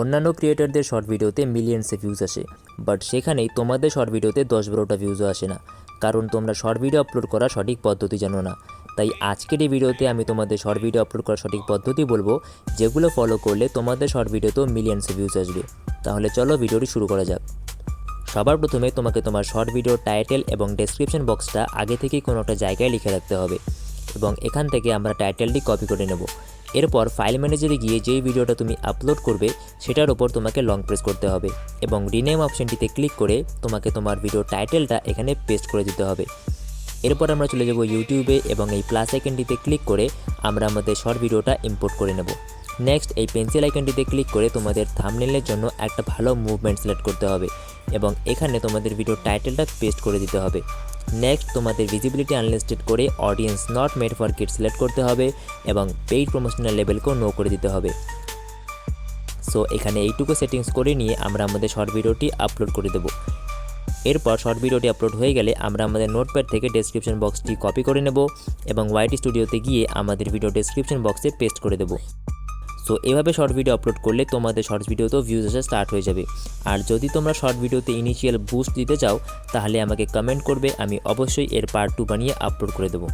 অন্যান্য ক্রিয়েটরদের শর্ট ভিডিওতে মিলিয়ন্সে ভিউজ আসে, বাট সেখানেই তোমাদের শর্ট ভিডিওতে 10-12টা ভিউজও আসে না, কারণ তোমরা শর্ট ভিডিও আপলোড করার সঠিক পদ্ধতি জানো না। তাই আজকের এই ভিডিওতে আমি তোমাদের শর্ট ভিডিও আপলোড করার সঠিক পদ্ধতি বলবো, যেগুলো ফলো করলে তোমাদের শর্ট ভিডিওতেও মিলিয়ন্সে ভিউজ আসবে। তাহলে চলো ভিডিওটি শুরু করা যাক। সবার প্রথমে তোমাকে তোমার শর্ট ভিডিওর টাইটেল এবং ডেসক্রিপশন বক্সটা আগে থেকেই কোনো একটা জায়গায় লিখে রাখতে হবে, এবং এখান থেকে আমরা টাইটেলটি কপি করে নেব। এরপর ফাইল ম্যানেজারে গিয়ে যেই ভিডিওটা তুমি আপলোড করবে সেটার উপর তোমাকে লং প্রেস করতে হবে এবং রিনেম অপশনটিতে ক্লিক করে তোমাকে তোমার ভিডিও টাইটেলটা এখানে পেস্ট করে দিতে হবে। এরপর আমরা চলে যাব ইউটিউবে এবং এই প্লাস আইকনটিতে ক্লিক করে আমরা আমাদের শর্ট ভিডিওটা ইম্পোর্ট করে নেব। নেক্সট এই পেন্সিল আইকনটিতে ক্লিক করে তোমাদের থাম্বনেইলের জন্য একটা ভালো মুভমেন্ট সিলেক্ট করতে হবে এবং এখানে তোমাদের ভিডিও টাইটেলটা পেস্ট করে দিতে হবে। নেক্সট তোমাদের ভিজিবিলিটি আনলিস্টেড করে audience not made for kids select করতে হবে এবং পেইড প্রমোশনাল লেভেলকেও নো করে দিতে হবে। সো এখানে এইটুকু সেটিংস করে নিয়ে আমরা আমাদের শর্ট ভিডিওটি আপলোড করে দেব। এরপর শর্ট ভিডিওটি আপলোড হয়ে গেলে আমরা আমাদের নোটপ্যাড থেকে ডেসক্রিপশন বক্সটি কপি করে নেব এবং ওয়াইটি স্টুডিওতে গিয়ে আমাদের ভিডিও ডেসক্রিপশন বক্সে পেস্ট করে দেব। সো এভাবে শর্ট ভিডিও আপলোড করলে তোমাদের শর্ট ভিডিওতেও ভিউজ আসা স্টার্ট হয়ে যাবে। আর যদি তোমরা শর্ট ভিডিওতে ইনিশিয়াল বুস্ট দিতে চাও তাহলে আমাকে কমেন্ট করবে, আমি অবশ্যই এর পার্ট 2 বানিয়ে আপলোড করে দেবো।